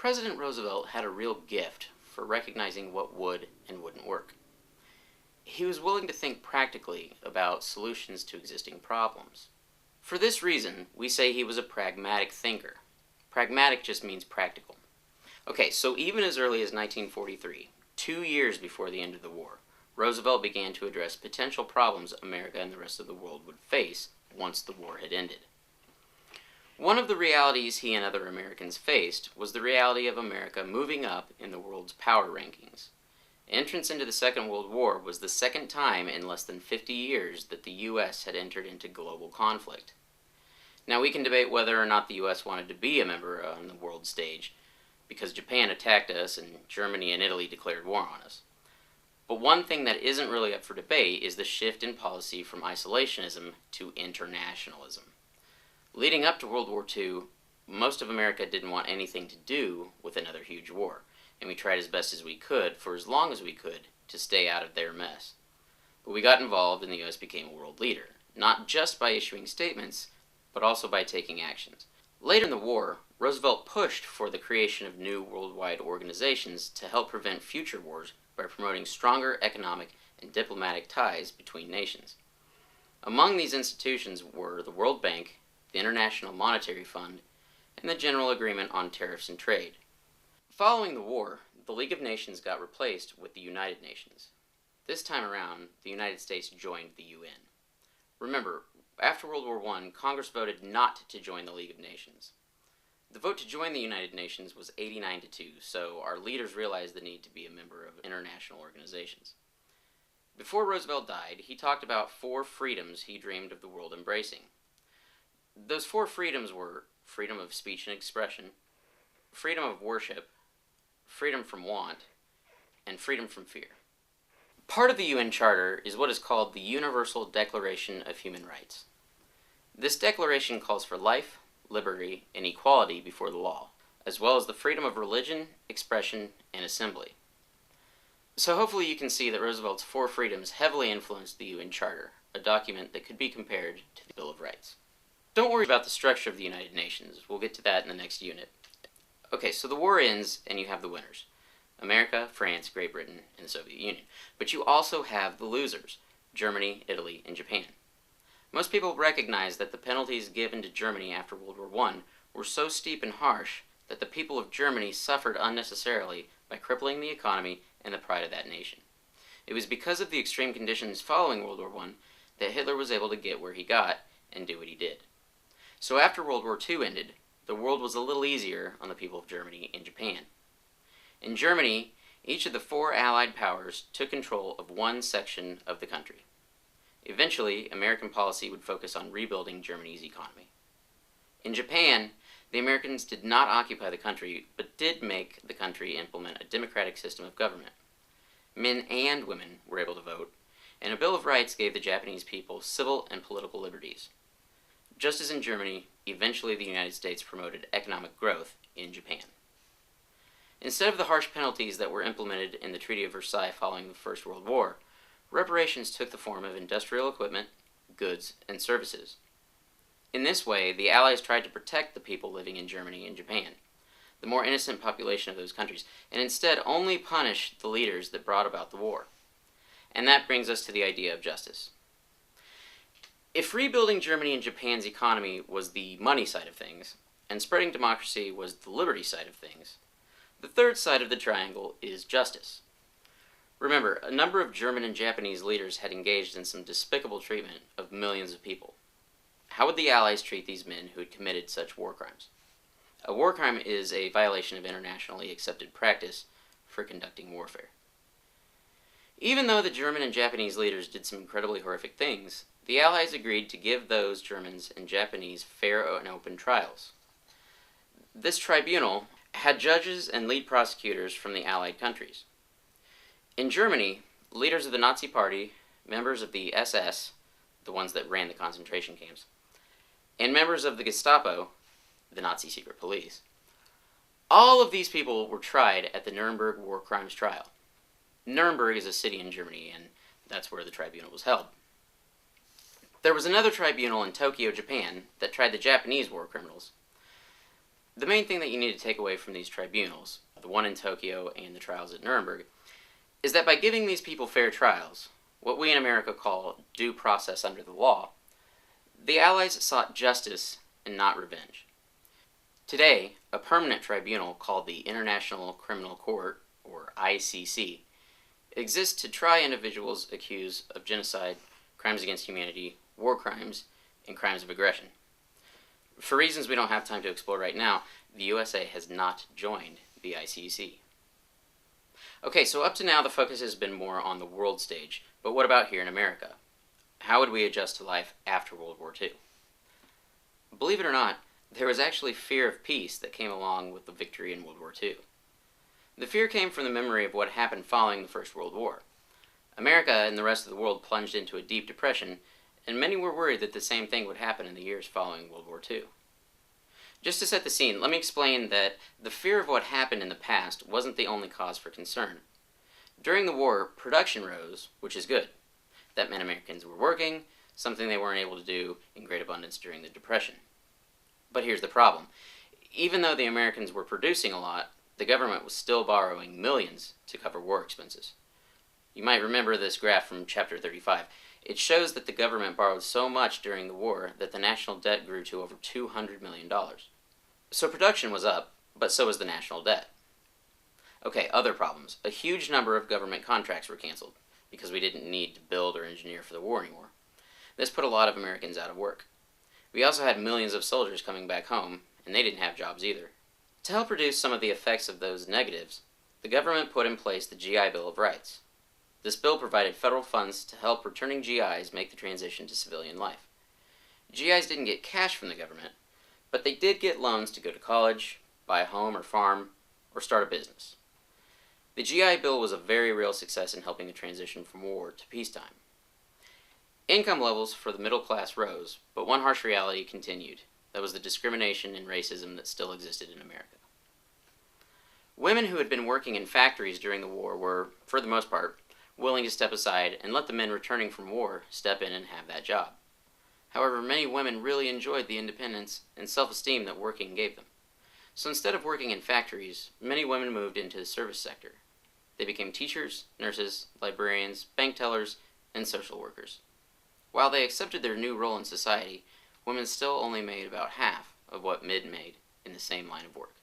President Roosevelt had a real gift for recognizing what would and wouldn't work. He was willing to think practically about solutions to existing problems. For this reason, we say he was a pragmatic thinker. Pragmatic just means practical. Okay, so even as early as 1943, 2 years before the end of the war, Roosevelt began to address potential problems America and the rest of the world would face once the war had ended. One of the realities he and other Americans faced was the reality of America moving up in the world's power rankings. Entrance into the Second World War was the second time in less than 50 years that the U.S. had entered into global conflict. Now, we can debate whether or not the U.S. wanted to be a member on the world stage, because Japan attacked us and Germany and Italy declared war on us. But one thing that isn't really up for debate is the shift in policy from isolationism to internationalism. Leading up to World War II, most of America didn't want anything to do with another huge war, and we tried as best as we could, for as long as we could, to stay out of their mess. But we got involved and the U.S. became a world leader, not just by issuing statements, but also by taking actions. Later in the war, Roosevelt pushed for the creation of new worldwide organizations to help prevent future wars by promoting stronger economic and diplomatic ties between nations. Among these institutions were the World Bank, the International Monetary Fund, and the General Agreement on Tariffs and Trade. Following the war, the League of Nations got replaced with the United Nations. This time around, the United States joined the UN. Remember, after World War I, Congress voted not to join the League of Nations. The vote to join the United Nations was 89-2, so our leaders realized the need to be a member of international organizations. Before Roosevelt died, he talked about 4 freedoms he dreamed of the world embracing. Those 4 freedoms were freedom of speech and expression, freedom of worship, freedom from want, and freedom from fear. Part of the UN Charter is what is called the Universal Declaration of Human Rights. This declaration calls for life, liberty, and equality before the law, as well as the freedom of religion, expression, and assembly. So hopefully you can see that Roosevelt's 4 freedoms heavily influenced the UN Charter, a document that could be compared to the Bill of Rights. Don't worry about the structure of the United Nations. We'll get to that in the next unit. Okay, so the war ends and you have the winners. America, France, Great Britain, and the Soviet Union. But you also have the losers, Germany, Italy, and Japan. Most people recognize that the penalties given to Germany after World War I were so steep and harsh that the people of Germany suffered unnecessarily by crippling the economy and the pride of that nation. It was because of the extreme conditions following World War I that Hitler was able to get where he got and do what he did. So after World War II ended, the world was a little easier on the people of Germany and Japan. In Germany, each of the 4 Allied powers took control of one section of the country. Eventually, American policy would focus on rebuilding Germany's economy. In Japan, the Americans did not occupy the country, but did make the country implement a democratic system of government. Men and women were able to vote, and a Bill of Rights gave the Japanese people civil and political liberties. Just as in Germany, eventually the United States promoted economic growth in Japan. Instead of the harsh penalties that were implemented in the Treaty of Versailles following the First World War, reparations took the form of industrial equipment, goods, and services. In this way, the Allies tried to protect the people living in Germany and Japan, the more innocent population of those countries, and instead only punish the leaders that brought about the war. And that brings us to the idea of justice. If rebuilding Germany and Japan's economy was the money side of things, and spreading democracy was the liberty side of things, the third side of the triangle is justice. Remember, a number of German and Japanese leaders had engaged in some despicable treatment of millions of people. How would the Allies treat these men who had committed such war crimes? A war crime is a violation of internationally accepted practice for conducting warfare. Even though the German and Japanese leaders did some incredibly horrific things, the Allies agreed to give those Germans and Japanese fair and open trials. This tribunal had judges and lead prosecutors from the Allied countries. In Germany, leaders of the Nazi Party, members of the SS, the ones that ran the concentration camps, and members of the Gestapo, the Nazi secret police, all of these people were tried at the Nuremberg War Crimes Trial. Nuremberg is a city in Germany, and that's where the tribunal was held. There was another tribunal in Tokyo, Japan, that tried the Japanese war criminals. The main thing that you need to take away from these tribunals, the one in Tokyo and the trials at Nuremberg, is that by giving these people fair trials, what we in America call due process under the law, the Allies sought justice and not revenge. Today, a permanent tribunal called the International Criminal Court, or ICC, exists to try individuals accused of genocide, crimes against humanity, war crimes, and crimes of aggression. For reasons we don't have time to explore right now, the USA has not joined the ICC. Okay, so up to now the focus has been more on the world stage, but what about here in America? How would we adjust to life after World War II? Believe it or not, there was actually fear of peace that came along with the victory in World War II. The fear came from the memory of what happened following the First World War. America and the rest of the world plunged into a deep depression, and many were worried that the same thing would happen in the years following World War II. Just to set the scene, let me explain that the fear of what happened in the past wasn't the only cause for concern. During the war, production rose, which is good. That meant Americans were working, something they weren't able to do in great abundance during the Depression. But here's the problem. Even though the Americans were producing a lot, the government was still borrowing millions to cover war expenses. You might remember this graph from Chapter 35. It shows that the government borrowed so much during the war that the national debt grew to over $200 million. So production was up, but so was the national debt. Okay, other problems. A huge number of government contracts were canceled because we didn't need to build or engineer for the war anymore. This put a lot of Americans out of work. We also had millions of soldiers coming back home, and they didn't have jobs either. To help reduce some of the effects of those negatives, the government put in place the GI Bill of Rights. This bill provided federal funds to help returning GIs make the transition to civilian life. GIs didn't get cash from the government, but they did get loans to go to college, buy a home or farm, or start a business. The GI Bill was a very real success in helping the transition from war to peacetime. Income levels for the middle class rose, but one harsh reality continued. That was the discrimination and racism that still existed in America. Women who had been working in factories during the war were, for the most part, willing to step aside and let the men returning from war step in and have that job. However, many women really enjoyed the independence and self-esteem that working gave them. So instead of working in factories, many women moved into the service sector. They became teachers, nurses, librarians, bank tellers, and social workers. While they accepted their new role in society, women still only made about half of what men made in the same line of work.